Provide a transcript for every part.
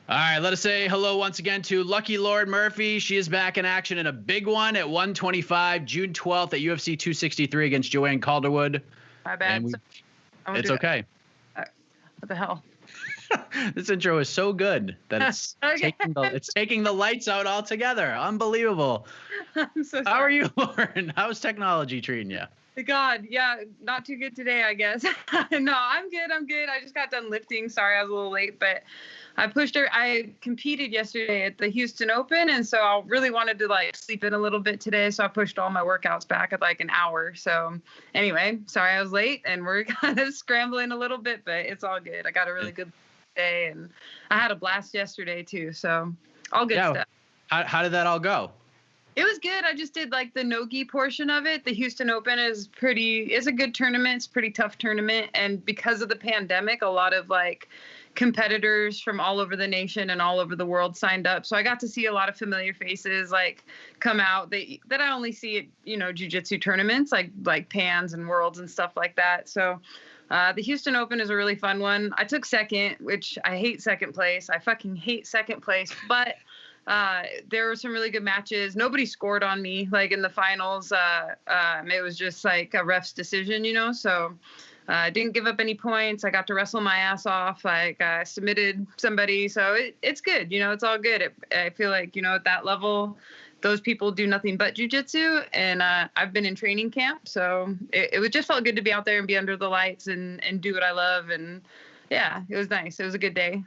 All right, let us say hello once again to Lucky Lord Murphy. She is back in action in a big one at 125, June 12th at UFC 263 against Joanne Calderwood. My bad. It's okay. What the hell? This intro is so good that it's taking the lights out altogether. Unbelievable. I'm so sorry. How are you, Lauren? How's technology treating you? God, yeah, not too good today, I guess. No, I'm good. I just got done lifting. Sorry, I was a little late, but I competed yesterday at the Houston Open, and so I really wanted to sleep in a little bit today, so I pushed all my workouts back at an hour. So anyway, sorry I was late, and we're kind of scrambling a little bit, but it's all good. I got a really good day, and I had a blast yesterday too, so all good stuff. How did that all go? It was good. I just did the no-gi portion of it. The Houston Open is a good tournament. It's a pretty tough tournament. And because of the pandemic, a lot of competitors from all over the nation and all over the world signed up. So I got to see a lot of familiar faces come out that I only see at, jiu-jitsu tournaments like Pans and Worlds and stuff like that. So the Houston Open is a really fun one. I took second, which I hate second place. I fucking hate second place, but there were some really good matches. Nobody scored on me in the finals. It was just a ref's decision, so I didn't give up any points. I got to wrestle my ass off. I submitted somebody, so it's good. It's all good. I feel at that level, those people do nothing but jiu-jitsu, and I've been in training camp, so it just felt good to be out there and be under the lights and do what I love. And yeah, it was nice. It was a good day.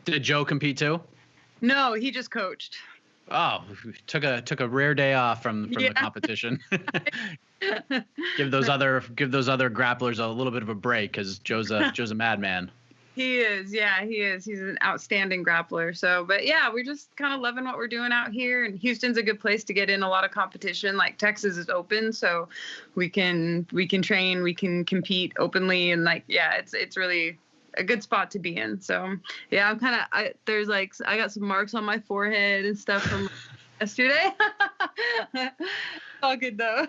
Did Joe compete too? No, he just coached. Oh, took a rare day off from the competition. Give those other grapplers a little bit of a break because Joe's a madman. He is, yeah, he is. He's an outstanding grappler. So, but yeah, we're just kind of loving what we're doing out here. And Houston's a good place to get in a lot of competition. Texas is open, so we can train, we can compete openly, and it's really a good spot to be in. So yeah, I got some marks on my forehead and stuff from yesterday. All good though.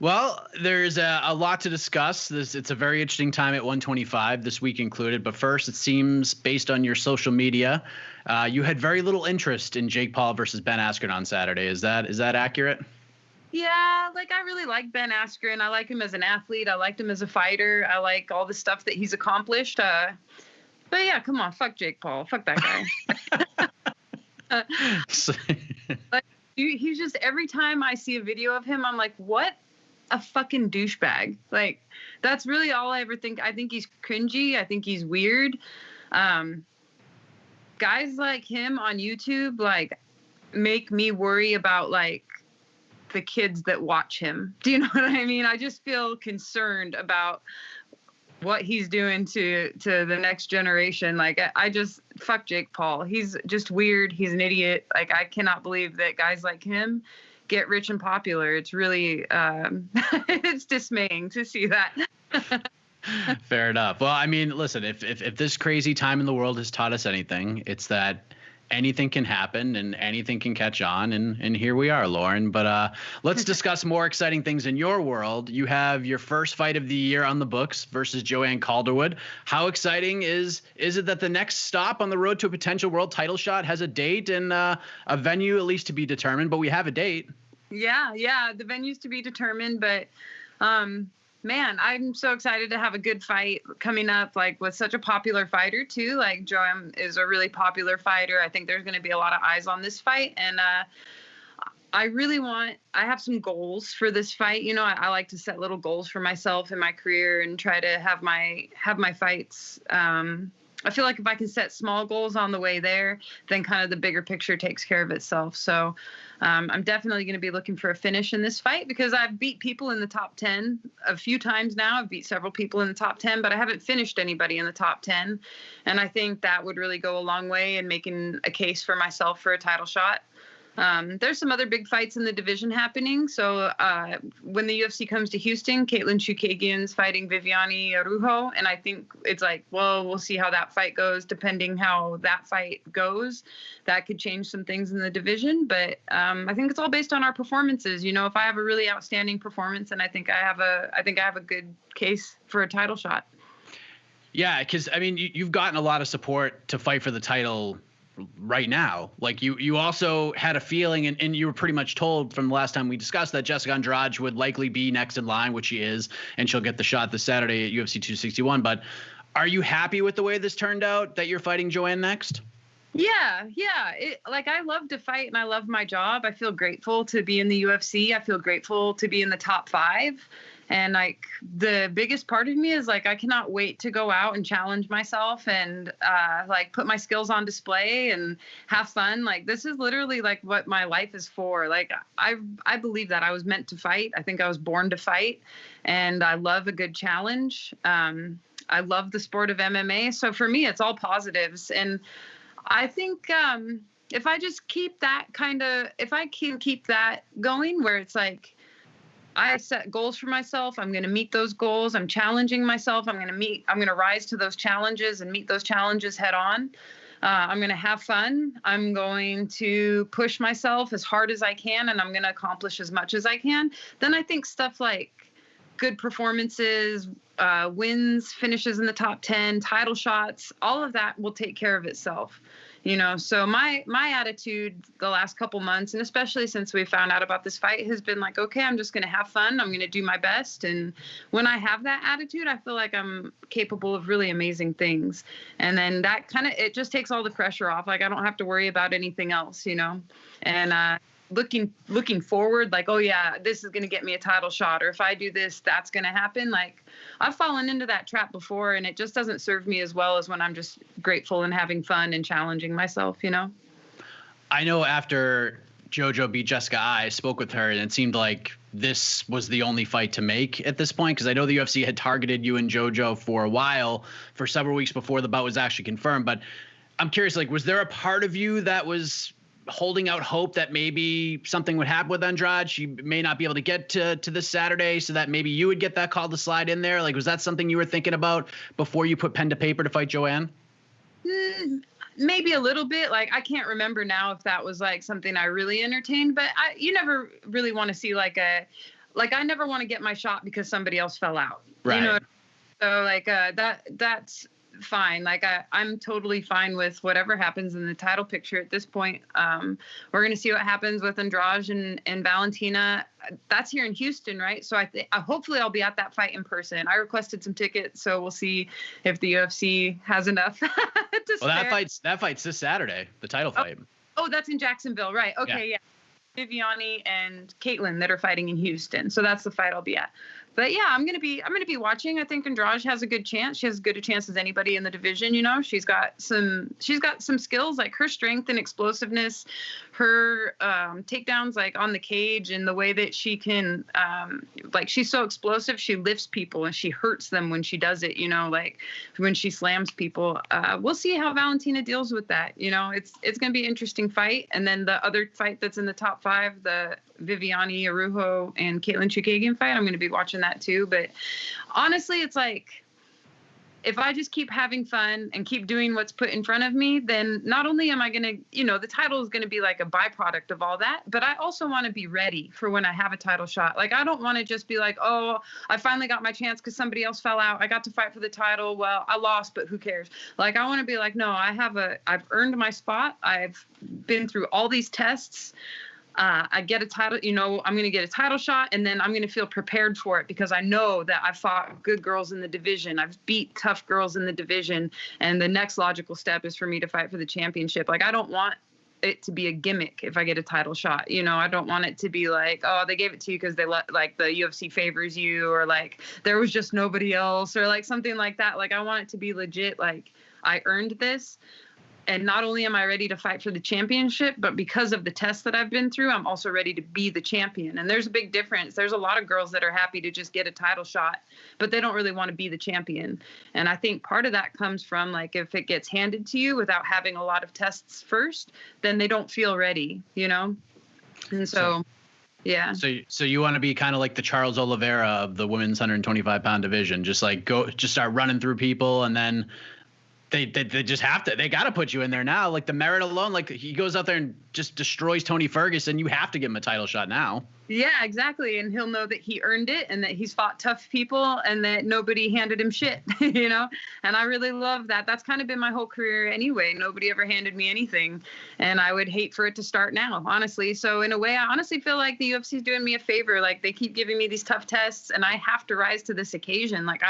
Well, there's a lot to discuss. It's a very interesting time at 125 this week included. But first, it seems based on your social media, you had very little interest in Jake Paul versus Ben Askren on Saturday. Is that accurate? Yeah, I really like Ben Askren. I like him as an athlete. I liked him as a fighter. I like all the stuff that he's accomplished. But yeah, come on, fuck Jake Paul. Fuck that guy. He's just, every time I see a video of him, I'm like, what a fucking douchebag. That's really all I ever think. I think he's cringy. I think he's weird. Guys like him on YouTube, make me worry about, the kids that watch him. Do you know what I mean? I just feel concerned about what he's doing to the next generation. I just fuck Jake Paul. He's just weird. He's an idiot. I cannot believe that guys like him get rich and popular. It's really it's dismaying to see that. Fair enough. Well, I mean, listen, if this crazy time in the world has taught us anything, it's that anything can happen and anything can catch on. And here we are, Lauren. But let's discuss more exciting things in your world. You have your first fight of the year on the books versus Joanne Calderwood. How exciting is it that the next stop on the road to a potential world title shot has a date and a venue at least to be determined, but we have a date? Yeah. The venue's to be determined, but man, I'm so excited to have a good fight coming up, with such a popular fighter too. Joanne is a really popular fighter. I think there's going to be a lot of eyes on this fight. And I have some goals for this fight. I like to set little goals for myself in my career and try to have my fights. I feel like if I can set small goals on the way there, then kind of the bigger picture takes care of itself. So I'm definitely going to be looking for a finish in this fight because I've beat people in the top 10 a few times now. I've beat several people in the top 10, but I haven't finished anybody in the top 10. And I think that would really go a long way in making a case for myself for a title shot. There's some other big fights in the division happening. So when the UFC comes to Houston, Caitlin Chukagian's fighting Viviane Araújo. And I think it's we'll see how that fight goes. Depending how that fight goes, that could change some things in the division. But I think it's all based on our performances. If I have a really outstanding performance, and I think I have a good case for a title shot. Yeah, because I mean, you've gotten a lot of support to fight for the title right now. Like you also had a feeling, and you were pretty much told from the last time we discussed that Jessica Andrade would likely be next in line, which she is, and she'll get the shot this Saturday at UFC 261. But are you happy with the way this turned out, that you're fighting Joanne next? Yeah. Like, I love to fight and I love my job. I feel grateful to be in the UFC. I feel grateful to be in the top 5. And like, the biggest part of me is like, I cannot wait to go out and challenge myself and like put my skills on display and have fun. Like, this is literally like what my life is for. Like, I believe that I was meant to fight. I think I was born to fight, and I love a good challenge. I love the sport of MMA. So for me, it's all positives. And I think if I just keep that if I can keep that going, where it's like, I set goals for myself, I'm going to meet those goals. I'm challenging myself. I'm going to rise to those challenges and meet those challenges head on. I'm going to have fun. I'm going to push myself as hard as I can, and I'm going to accomplish as much as I can. Then I think stuff like good performances, wins, finishes in the top 10, title shots, all of that will take care of itself. So my attitude the last couple months, and especially since we found out about this fight, has been like, okay, I'm just going to have fun. I'm going to do my best. And when I have that attitude, I feel like I'm capable of really amazing things. And then that it just takes all the pressure off. Like, I don't have to worry about anything else, and, looking forward, like, oh yeah, this is going to get me a title shot, or if I do this, that's going to happen. Like, I've fallen into that trap before, and it just doesn't serve me as well as when I'm just grateful and having fun and challenging myself, I know after Jojo beat Jessica, I spoke with her, and it seemed like this was the only fight to make at this point, because I know the UFC had targeted you and Jojo for a while, for several weeks before the bout was actually confirmed. But I'm curious, like, was there a part of you that was holding out hope that maybe something would happen with Andrade? She may not be able to get to this Saturday, so that maybe you would get that call to slide in there. Like, was that something you were thinking about before you put pen to paper to fight Joanne? Maybe a little bit. Like, I can't remember now if that was like something I really entertained, but you never really want to see I never want to get my shot because somebody else fell out. Right. So like that's fine. Like, I'm totally fine with whatever happens in the title picture at this point. We're going to see what happens with Andrade and Valentina. That's here in Houston, right? So hopefully I'll be at that fight in person. I requested some tickets, so we'll see if the UFC has enough to spare. That fight's this Saturday, the title fight. Oh, that's in Jacksonville, right? Okay, yeah. Viviani and Caitlin that are fighting in Houston. So that's the fight I'll be at. But yeah, I'm gonna be watching. I think Andrade has a good chance. She has as good a chance as anybody in the division. She's got some skills, like her strength and explosiveness, her takedowns like on the cage, and the way that she can like, she's so explosive. She lifts people and she hurts them when she does it. Like when she slams people. We'll see how Valentina deals with that. It's gonna be an interesting fight. And then the other fight that's in the top 5, the Viviani Araujo and Caitlin Chukagian fight, I'm going to be watching that too. But honestly, it's like, if I just keep having fun and keep doing what's put in front of me, then not only am I going to, the title is going to be like a byproduct of all that, but I also want to be ready for when I have a title shot. Like, I don't want to just be like, oh, I finally got my chance because somebody else fell out. I got to fight for the title. Well, I lost, but who cares? Like, I want to be like, no, I've earned my spot. I've been through all these tests. I get a title, I'm going to get a title shot, and then I'm going to feel prepared for it because I know that I've fought good girls in the division. I've beat tough girls in the division. And the next logical step is for me to fight for the championship. Like, I don't want it to be a gimmick if I get a title shot. I don't want it to be like, oh, they gave it to you because like the UFC favors you, or like there was just nobody else, or like something like that. Like, I want it to be legit. Like, I earned this. And not only am I ready to fight for the championship, but because of the tests that I've been through, I'm also ready to be the champion. And there's a big difference. There's a lot of girls that are happy to just get a title shot, but they don't really want to be the champion. And I think part of that comes from, like, if it gets handed to you without having a lot of tests first, then they don't feel ready, And so yeah. So you want to be kind of like the Charles Oliveira of the women's 125-pound division, just start running through people, and then they just have to. They got to put you in there now. Like, the merit alone, like, he goes out there and just destroys Tony Ferguson, you have to give him a title shot now. Yeah, exactly. And he'll know that he earned it and that he's fought tough people and that nobody handed him shit, you know? And I really love that. That's kind of been my whole career anyway. Nobody ever handed me anything. And I would hate for it to start now, honestly. So in a way, I honestly feel like the UFC is doing me a favor. Like they keep giving me these tough tests and I have to rise to this occasion. Like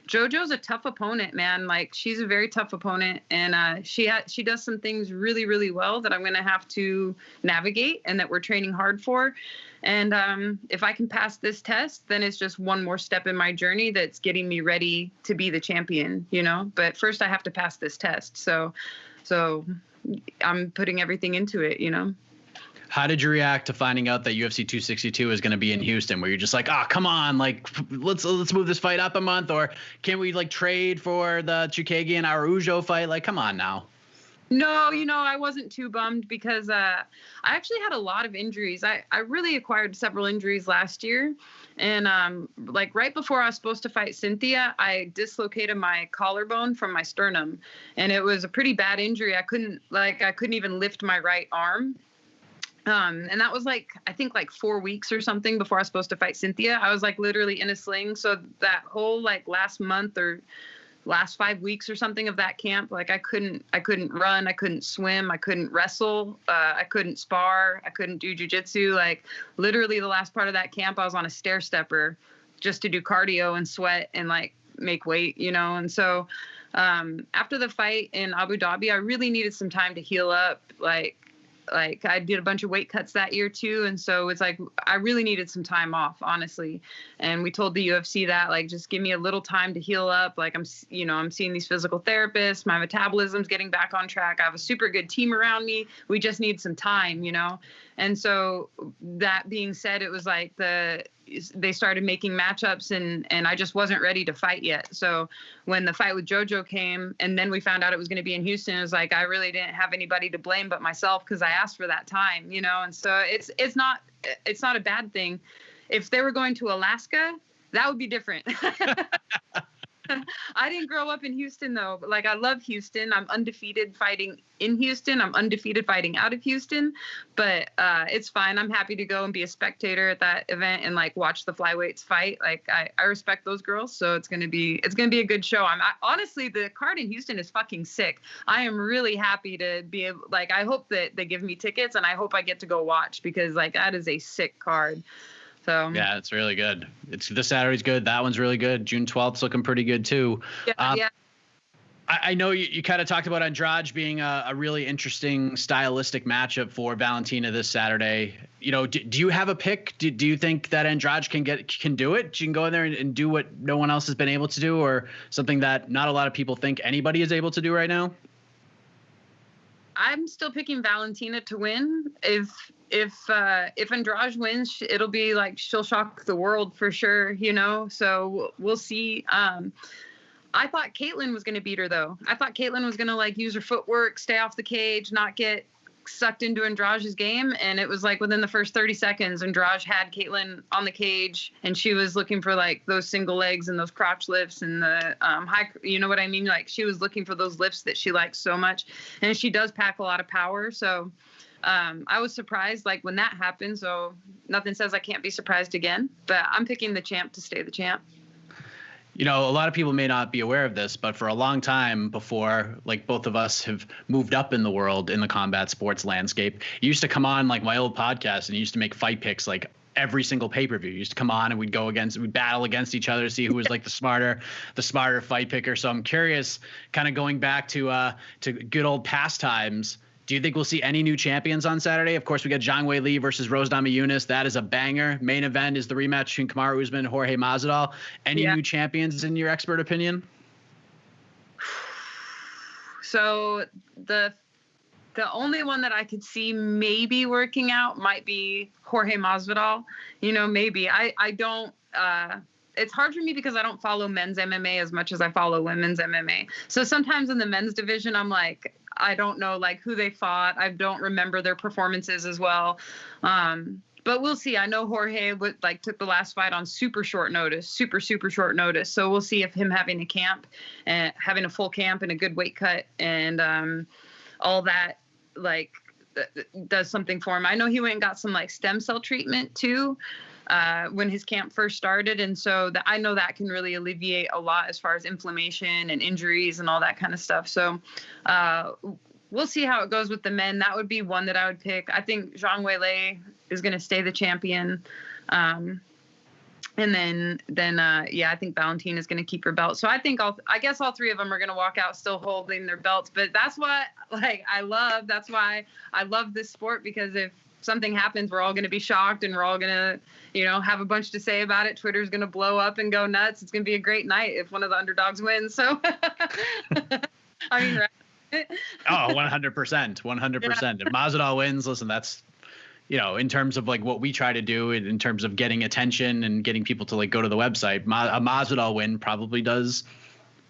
Jojo's a tough opponent, man. Like she's a very tough opponent. And she does some things really, really well that I'm going to have to navigate and that we're training hard for. And if I can pass this test, then it's just one more step in my journey that's getting me ready to be the champion, you know. But first I have to pass this test. So I'm putting everything into it, you know. How did you react to finding out that UFC 262 is going to be in Houston? Where you're just like, oh, come on, like let's move this fight up a month, or can we like trade for the Chookagian Araujo fight? Like, come on now. No, you know, I wasn't too bummed because I actually had a lot of injuries. I really acquired several injuries last year. And like right before I was supposed to fight Cynthia, I dislocated my collarbone from my sternum. And it was a pretty bad injury. I couldn't even lift my right arm. And that was like, I think like 4 weeks or something before I was supposed to fight Cynthia. I was like literally in a sling. So that whole like last month or last 5 weeks or something of that camp, like I couldn't run, I couldn't swim, I couldn't wrestle, I couldn't spar, I couldn't do jujitsu. Like literally the last part of that camp, I was on a stair stepper just to do cardio and sweat and like make weight, you know? And so after the fight in Abu Dhabi, I really needed some time to heal up. Like I did a bunch of weight cuts that year too. And so it's like, I really needed some time off, honestly. And we told the UFC that like, just give me a little time to heal up. Like I'm seeing these physical therapists, my metabolism's getting back on track. I have a super good team around me. We just need some time, you know? And so that being said, it was like they started making matchups and I just wasn't ready to fight yet. So when the fight with Jojo came and then we found out it was going to be in Houston, it was like, I really didn't have anybody to blame but myself because I asked for that time, you know? And so it's not a bad thing. If they were going to Alaska, that would be different. I didn't grow up in Houston though. But like I love Houston. I'm undefeated fighting in Houston. I'm undefeated fighting out of Houston, but it's fine. I'm happy to go and be a spectator at that event and like watch the flyweights fight. Like I respect those girls. So it's going to be a good show. Honestly, the card in Houston is fucking sick. I am really happy to be able, like, I hope that they give me tickets and I hope I get to go watch because like that is a sick card. So yeah, it's really good. This Saturday's good. That one's really good. June 12th's looking pretty good too. Yeah. I know you kind of talked about Andrade being a really interesting stylistic matchup for Valentina this Saturday. You know, do you have a pick? Do you think that Andrade can do it? She can go in there and do what no one else has been able to do, or something that not a lot of people think anybody is able to do right now? I'm still picking Valentina to win. If Andrade wins, it'll be like she'll shock the world for sure, you know. So we'll see. I thought Caitlin was going to beat her though. I thought Caitlin was going to like use her footwork, stay off the cage, not get sucked into Andrade's game. And it was like within the first 30 seconds, Andrade had Caitlin on the cage and she was looking for like those single legs and those crotch lifts and the high, you know what I mean? Like she was looking for those lifts that she likes so much. And she does pack a lot of power. So I was surprised like when that happened. So nothing says I can't be surprised again, but I'm picking the champ to stay the champ. You know, a lot of people may not be aware of this, but for a long time before, like both of us have moved up in the world in the combat sports landscape, you used to come on like my old podcast and you used to make fight picks like every single pay-per-view. You used to come on and we'd battle against each other to see who was like the smarter fight picker. So I'm curious, kind of going back to good old pastimes. Do you think we'll see any new champions on Saturday? Of course, we got Zhang Weili versus Rose Namajunas. That is a banger. Main event is the rematch between Kamaru Usman and Jorge Masvidal. Any new champions in your expert opinion? So the only one that I could see maybe working out might be Jorge Masvidal. You know, maybe. I don't it's hard for me because I don't follow men's MMA as much as I follow women's MMA. So sometimes in the men's division, I'm like, I don't know like who they fought. I don't remember their performances as well. But we'll see. I know Jorge took the last fight on super short notice. So we'll see if him having a full camp and a good weight cut and all that, like does something for him. I know he went and got some like stem cell treatment too when his camp first started. And so I know that can really alleviate a lot as far as inflammation and injuries and all that kind of stuff. So we'll see how it goes with the men. That would be one that I would pick. I think Zhang Weili is going to stay the champion. And then I think Valentina is going to keep her belt. So I guess all three of them are going to walk out still holding their belts. But that's what that's why I love this sport, because if something happens, we're all going to be shocked and we're all going to, have a bunch to say about it. Twitter's going to blow up and go nuts. It's going to be a great night if one of the underdogs wins. So, I mean, right? Oh, 100%. 100%. If Masvidal wins, listen, that's, in terms of like what we try to do in terms of getting attention and getting people to like go to the website, a Masvidal win probably does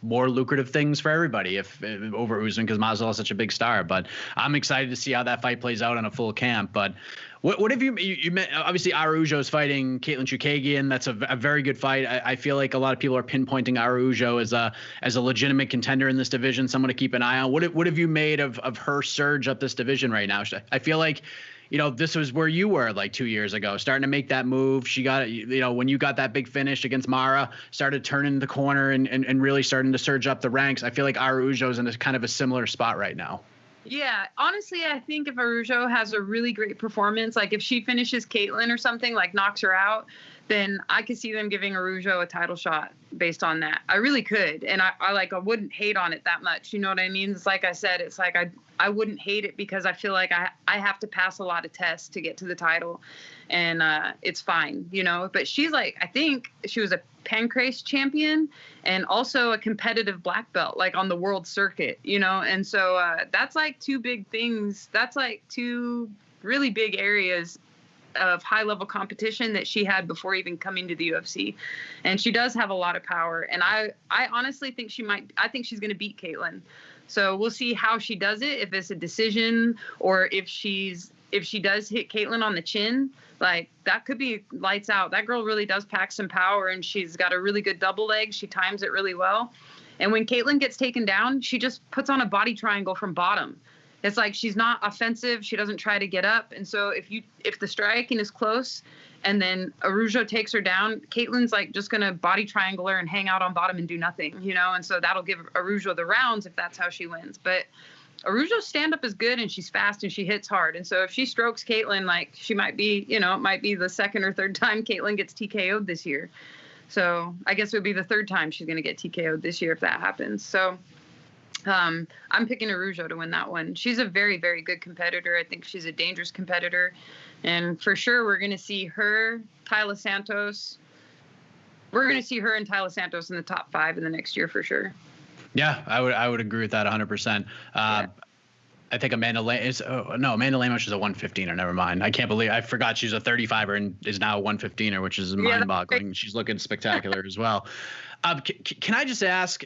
more lucrative things for everybody if over Usman, because Masvidal is such a big star. But I'm excited to see how that fight plays out on a full camp. But what have you met? Obviously, Araujo is fighting Caitlin Chukagian. That's a very good fight. I feel like a lot of people are pinpointing Araujo as a legitimate contender in this division, someone to keep an eye on. What have you made of her surge up this division right now? I feel like, this was where you were like 2 years ago, starting to make that move. She got, when you got that big finish against Mara, started turning the corner and really starting to surge up the ranks. I feel like Araujo's in a kind of a similar spot right now. Yeah, honestly, I think if Araujo has a really great performance, like if she finishes Caitlin or something, like knocks her out, then I could see them giving Araujo a title shot based on that. I really could. And I wouldn't hate on it that much. You know what I mean? It's like I said, it's like I wouldn't hate it because I feel like I have to pass a lot of tests to get to the title. And it's fine, But she's like, I think she was a Pancrase champion and also a competitive black belt, like on the world circuit, And so that's like two big things. That's like two really big areas of high level competition that she had before even coming to the UFC. And she does have a lot of power. And I honestly think I think she's going to beat Caitlin. So we'll see how she does it, if it's a decision or if she does hit Caitlin on the chin, like that could be lights out. That girl really does pack some power and she's got a really good double leg. She times it really well. And when Caitlin gets taken down, she just puts on a body triangle from bottom. It's like she's not offensive. She doesn't try to get up. And so if the striking is close and then Araujo takes her down, Caitlin's like just going to body triangle her and hang out on bottom and do nothing, And so that'll give Araujo the rounds if that's how she wins. But Araujo's stand-up is good and she's fast and she hits hard. And so if she strokes Caitlin, like she might be, it might be the second or third time Caitlin gets TKO'd this year. So I guess it would be the third time she's going to get TKO'd this year if that happens. So I'm picking Araujo to win that one. She's a very, very good competitor. I think she's a dangerous competitor. And for sure, we're going to see her, Tyler Santos. We're going to see her and Tyler Santos in the top 5 in the next year for sure. Yeah, I would agree with that 100%. Yeah. I think Amanda Lemos is a 115er. Never mind. I forgot she's a 35er and is now a 115er, which is mind-boggling. She's looking spectacular as well. Can I just ask,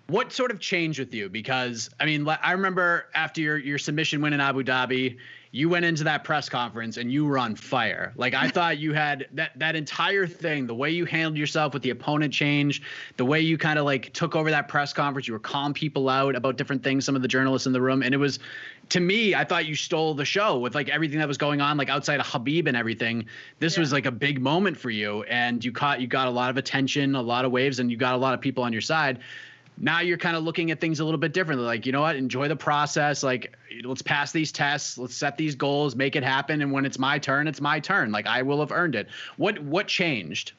what sort of changed with you? Because, I mean, I remember after your submission win in Abu Dhabi, you went into that press conference and you were on fire. Like, I thought you had that entire thing, the way you handled yourself with the opponent change, the way you kind of like took over that press conference, you were calling people out about different things, some of the journalists in the room. And it was, to me, I thought you stole the show with like everything that was going on, like outside of Khabib and everything. This was like a big moment for you. And you got a lot of attention, a lot of waves, and you got a lot of people on your side. Now you're kind of looking at things a little bit differently. Like, you know what? Enjoy the process. Like, let's pass these tests. Let's set these goals, make it happen. And when it's my turn, it's my turn. Like, I will have earned it. What changed?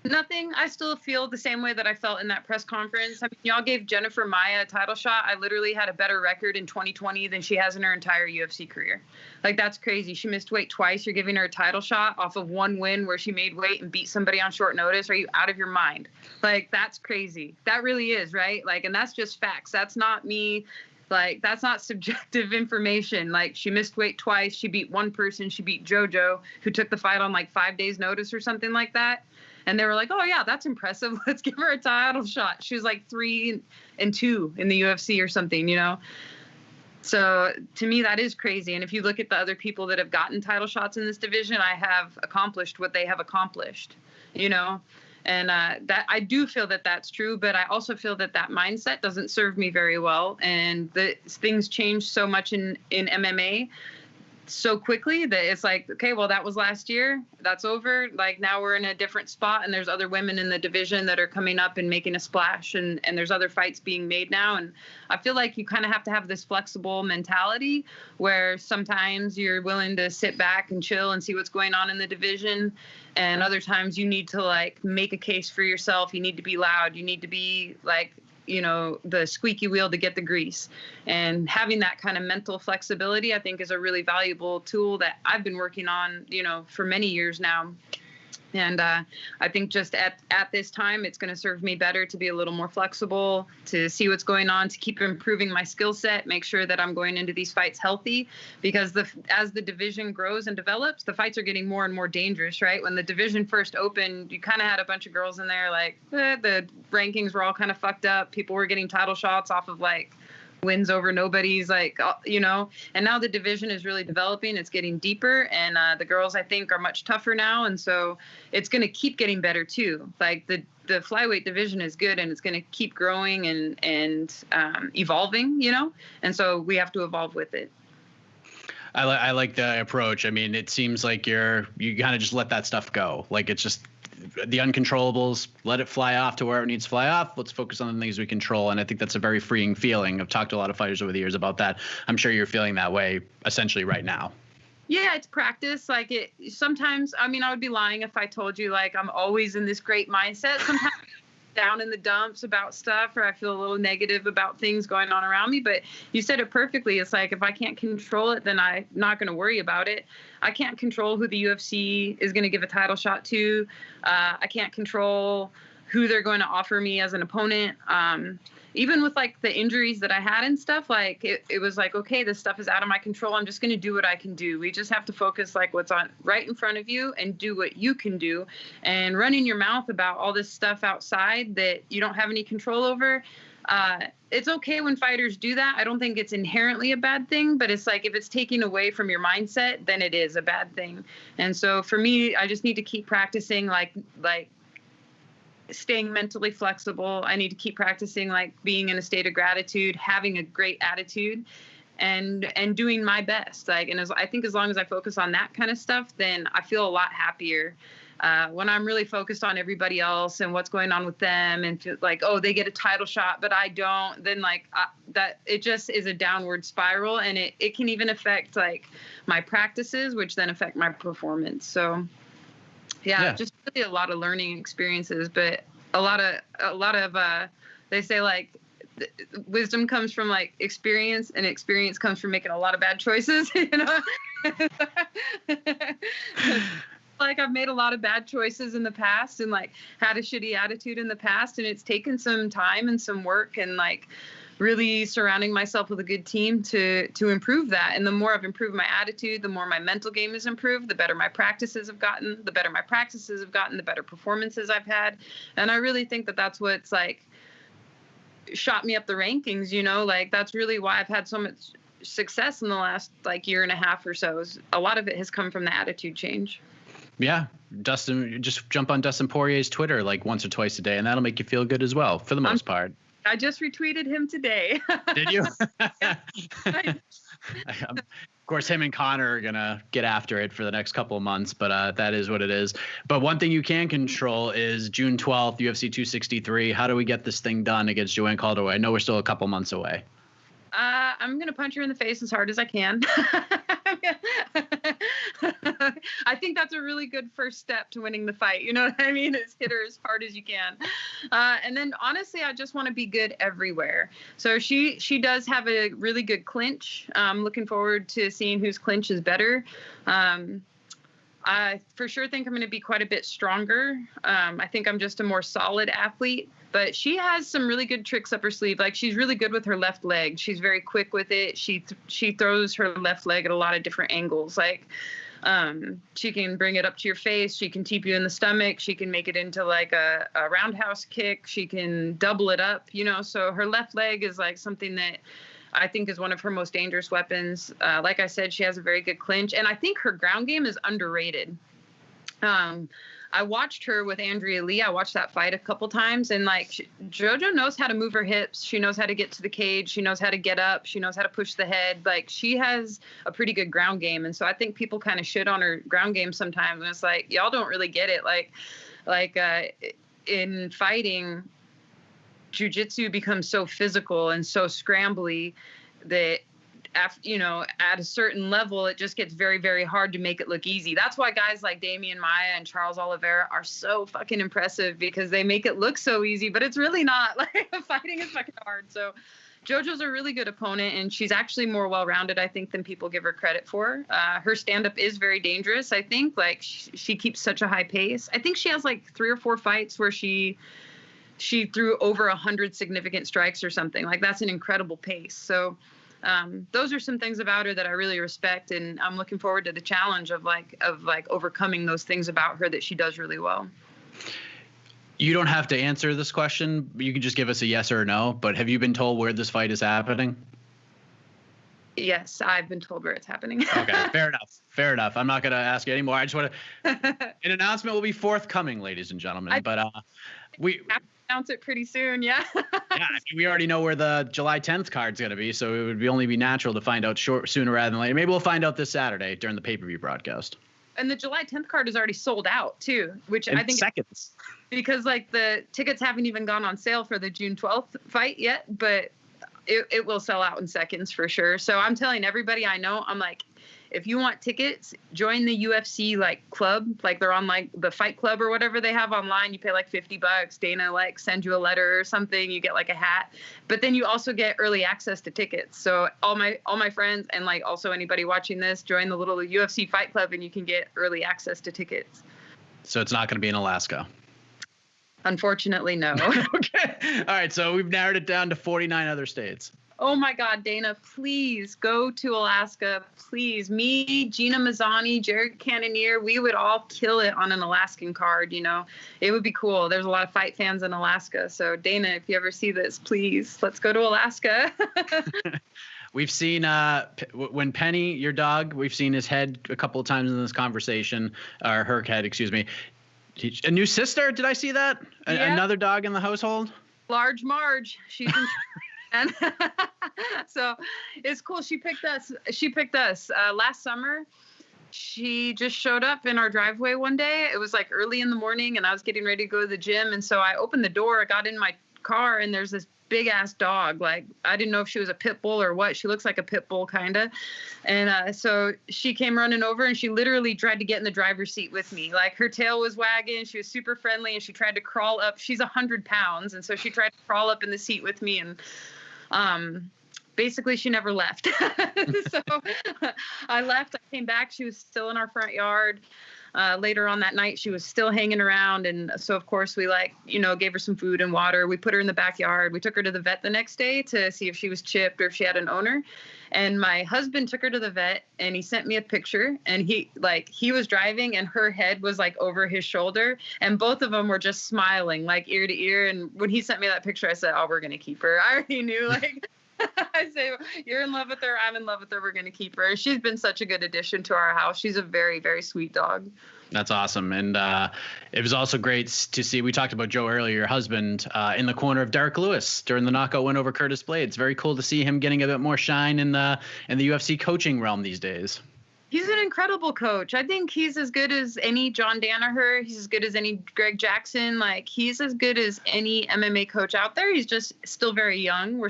Nothing. I still feel the same way that I felt in that press conference. I mean, y'all gave Jennifer Maia a title shot. I literally had a better record in 2020 than she has in her entire UFC career. Like, that's crazy. She missed weight twice. You're giving her a title shot off of one win where she made weight and beat somebody on short notice. Are you out of your mind? Like, that's crazy. That really is, right? Like, and that's just facts. That's not me. Like, that's not subjective information. Like, she missed weight twice. She beat one person. She beat Jojo, who took the fight on like 5 days notice or something like that. And they were like, oh, yeah, that's impressive. Let's give her a title shot. She was like 3-2 in the UFC or something, So to me, that is crazy. And if you look at the other people that have gotten title shots in this division, I have accomplished what they have accomplished, And that I do feel that that's true, but I also feel that that mindset doesn't serve me very well. And the things change so much in MMA so quickly that it's like, okay, well, that was last year. That's over. Like now we're in a different spot, and there's other women in the division that are coming up and making a splash, and there's other fights being made now. And I feel like you kind of have to have this flexible mentality where sometimes you're willing to sit back and chill and see what's going on in the division. And other times you need to like make a case for yourself. You need to be loud. You need to be like, the squeaky wheel to get the grease. And having that kind of mental flexibility, I think, is a really valuable tool that I've been working on, for many years now. And I think just at this time, it's going to serve me better to be a little more flexible, to see what's going on, to keep improving my skill set, make sure that I'm going into these fights healthy, because as the division grows and develops, the fights are getting more and more dangerous, right? When the division first opened, you kind of had a bunch of girls in there, like the rankings were all kind of fucked up. People were getting title shots off of like wins over nobodies, like, and now the division is really developing. It's getting deeper, and the girls, I think, are much tougher now. And so it's going to keep getting better too. Like the flyweight division is good, and it's going to keep growing and evolving, and so we have to evolve with it. I like the approach. I mean, it seems like you kind of just let that stuff go. Like it's just the uncontrollables, let it fly off to wherever it needs to fly off. Let's focus on the things we control. And I think that's a very freeing feeling. I've talked to a lot of fighters over the years about that. I'm sure you're feeling that way essentially right now. Yeah, it's practice. Like sometimes, I mean, I would be lying if I told you like I'm always in this great mindset. Sometimes down in the dumps about stuff, or I feel a little negative about things going on around me. But you said it perfectly. It's like, if I can't control it, then I'm not going to worry about it. I can't control who the UFC is going to give a title shot to. I can't control who they're going to offer me as an opponent. Even with like the injuries that I had and stuff, like it was like, okay, this stuff is out of my control. I'm just going to do what I can do. We just have to focus like what's on right in front of you and do what you can do. And running your mouth about all this stuff outside that you don't have any control over, it's okay when fighters do that. I don't think it's inherently a bad thing, but it's like if it's taking away from your mindset, then it is a bad thing. And so for me, I just need to keep practicing like staying mentally flexible. I need to keep practicing like being in a state of gratitude, having a great attitude, and doing my best. Like, and I think as long as I focus on that kind of stuff, then I feel a lot happier. When I'm really focused on everybody else and what's going on with them, and feel like, oh, they get a title shot, but I don't, then like that, it just is a downward spiral, and it can even affect like my practices, which then affect my performance. So yeah, just really a lot of learning experiences, but a lot of they say like wisdom comes from like experience, and experience comes from making a lot of bad choices, Like I've made a lot of bad choices in the past and like had a shitty attitude in the past, and it's taken some time and some work and like really surrounding myself with a good team to improve that. And the more I've improved my attitude, the more my mental game has improved, the better my practices have gotten, the better performances I've had. And I really think that that's what's like shot me up the rankings, like that's really why I've had so much success in the last like year and a half or so. A lot of it has come from the attitude change. Yeah. Dustin, just jump on Dustin Poirier's Twitter like once or twice a day, and that'll make you feel good as well, for the most part. I just retweeted him today. Did you? Of course, him and Connor are going to get after it for the next couple of months, but that is what it is. But one thing you can control is June 12th, UFC 263. How do we get this thing done against Joanne Calderwood? I know we're still a couple months away. I'm going to punch her in the face as hard as I can. I think that's a really good first step to winning the fight. You know what I mean? Is hit her as hard as you can. And then honestly, I just want to be good everywhere. So she does have a really good clinch. I'm looking forward to seeing whose clinch is better. I for sure think I'm going to be quite a bit stronger. I think I'm just a more solid athlete. But she has some really good tricks up her sleeve. Like she's really good with her left leg. She's very quick with it. She throws her left leg at a lot of different angles. Like she can bring it up to your face. She can teep you in the stomach. She can make it into like a roundhouse kick. She can double it up, So her left leg is like something that I think is one of her most dangerous weapons. Like I said, she has a very good clinch. And I think her ground game is underrated. I watched her with Andrea Lee. I watched that fight a couple times, and like Jojo knows how to move her hips. She knows how to get to the cage. She knows how to get up. She knows how to push the head. Like she has a pretty good ground game. And so I think people kind of shit on her ground game sometimes. And it's like, y'all don't really get it. Like in fighting, jiu-jitsu becomes so physical and so scrambly that at a certain level, it just gets very, very hard to make it look easy. That's why guys like Damian Maia and Charles Oliveira are so fucking impressive, because they make it look so easy, but it's really not. Like fighting is fucking hard. So Jojo's a really good opponent, and she's actually more well-rounded, I think, than people give her credit for. Her stand-up is very dangerous, I think. Like she keeps such a high pace. I think she has like 3 or 4 fights where she threw over 100 significant strikes or something. Like that's an incredible pace. So those are some things about her that I really respect, and I'm looking forward to the challenge of overcoming those things about her that she does really well. You don't have to answer this question. You can just give us a yes or a no, but have you been told where this fight is happening? Yes, I've been told where it's happening. Okay, fair enough. I'm not going to ask you anymore. I just want to an announcement will be forthcoming, ladies and gentlemen, we announce it pretty soon. Yeah. Yeah, I mean, we already know where the July 10th card's going to be, so it would only be natural to find out sooner rather than later. Maybe we'll find out this Saturday during the pay-per-view broadcast. And the July 10th card is already sold out too, which in I think seconds, because like the tickets haven't even gone on sale for the June 12th fight yet, but it will sell out in seconds for sure. So I'm telling everybody I know, I'm like, if you want tickets, join the UFC like club, like they're on like the Fight Club or whatever they have online. You pay like $50. Dana like sends you a letter or something. You get like a hat, but then you also get early access to tickets. So all my friends and like also anybody watching this, join the little UFC Fight Club and you can get early access to tickets. So it's not going to be in Alaska. Unfortunately, no. Okay. All right. So we've narrowed it down to 49 other states. Oh my God, Dana, please go to Alaska. Please. Me, Gina Mazzani, Jared Cannonier, we would all kill it on an Alaskan card, you know. It would be cool. There's a lot of fight fans in Alaska. So Dana, if you ever see this, please, let's go to Alaska. We've seen when Penny, your dog, we've seen his head a couple of times in this conversation, or her head, excuse me. A new sister, did I see that? Yeah. Another dog in the household? Large Marge. She's in and so it's cool. She picked us last summer. She just showed up in our driveway one day. It was like early in the morning and I was getting ready to go to the gym. And so I opened the door, I got in my car, and there's this big ass dog. Like, I didn't know if she was a pit bull or what. She looks like a pit bull kind of. And so she came running over and she literally tried to get in the driver's seat with me. Like, her tail was wagging. She was super friendly and she tried to crawl up. She's 100 pounds. And so she tried to crawl up in the seat with me. And basically she never left. So I left. I came back. She was still in our front yard. Later on that night, she was still hanging around. And so, of course, we gave her some food and water. We put her in the backyard. We took her to the vet the next day to see if she was chipped or if she had an owner. And my husband took her to the vet and he sent me a picture, and he was driving and her head was like over his shoulder, and both of them were just smiling like ear to ear. And when he sent me that picture, I said, oh, we're going to keep her. I already knew, like, I say, you're in love with her. I'm in love with her. We're going to keep her. She's been such a good addition to our house. She's a very, very sweet dog. That's awesome. And it was also great to see, we talked about Joe earlier, your husband, in the corner of Derek Lewis during the knockout win over Curtis Blades. It's very cool to see him getting a bit more shine in the UFC coaching realm these days. He's an incredible coach. I think he's as good as any John Danaher. He's as good as any Greg Jackson. Like, he's as good as any MMA coach out there. He's just still very young.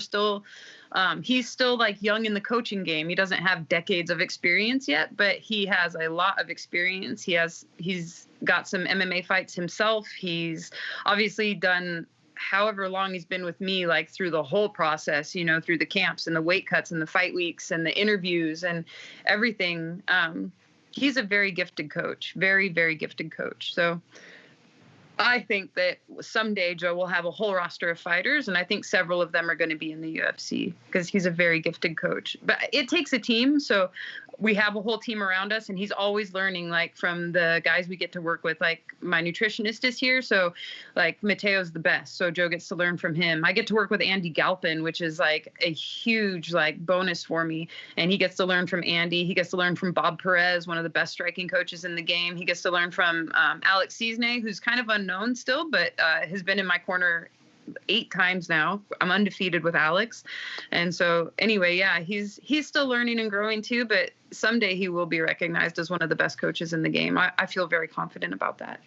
He's still like young in the coaching game. He doesn't have decades of experience yet, but he has a lot of experience. He's got some MMA fights himself. He's obviously done however long he's been with me, like through the whole process, you know, through the camps and the weight cuts and the fight weeks and the interviews and everything. He's a very gifted coach, very, very gifted coach. So I think that someday Joe will have a whole roster of fighters, and I think several of them are going to be in the UFC because he's a very gifted coach. But it takes a team. So we have a whole team around us, and he's always learning, like, from the guys we get to work with. Like, my nutritionist is here, so like Mateo's the best, so Joe gets to learn from him. I get to work with Andy Galpin, which is like a huge like bonus for me, and he gets to learn from Andy. He gets to learn from Bob Perez, one of the best striking coaches in the game. He gets to learn from Alex Cisne, who's kind of unknown still, but has been in my corner 8 times now. I'm undefeated with Alex. And so anyway, yeah, he's still learning and growing too, but someday he will be recognized as one of the best coaches in the game. I feel very confident about that.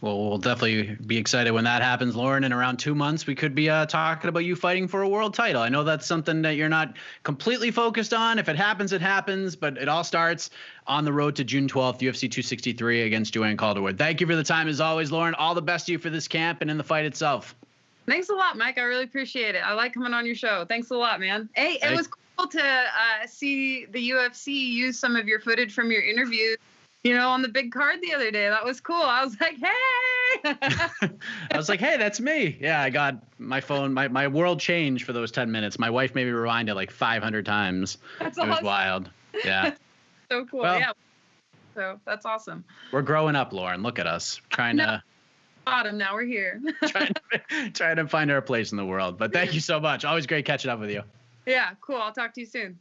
Well, we'll definitely be excited when that happens, Lauren. In around 2 months, we could be talking about you fighting for a world title. I know that's something that you're not completely focused on. If it happens, it happens. But it all starts on the road to June 12th, UFC 263 against Joanne Calderwood. Thank you for the time as always, Lauren. All the best to you for this camp and in the fight itself. Thanks a lot, Mike. I really appreciate it. I like coming on your show. Thanks a lot, man. Hey, it was cool to see the UFC use some of your footage from your interview, on the big card the other day. That was cool. I was like, hey. I was like, hey, that's me. Yeah, I got my phone. My world changed for those 10 minutes. My wife made me rewind it like 500 times. It was wild. Yeah. So cool. Well, yeah. So that's awesome. We're growing up, Lauren. Look at us trying to. Bottom. Now we're here. trying to find our place in the world. But thank you so much. Always great catching up with you. Yeah, cool. I'll talk to you soon.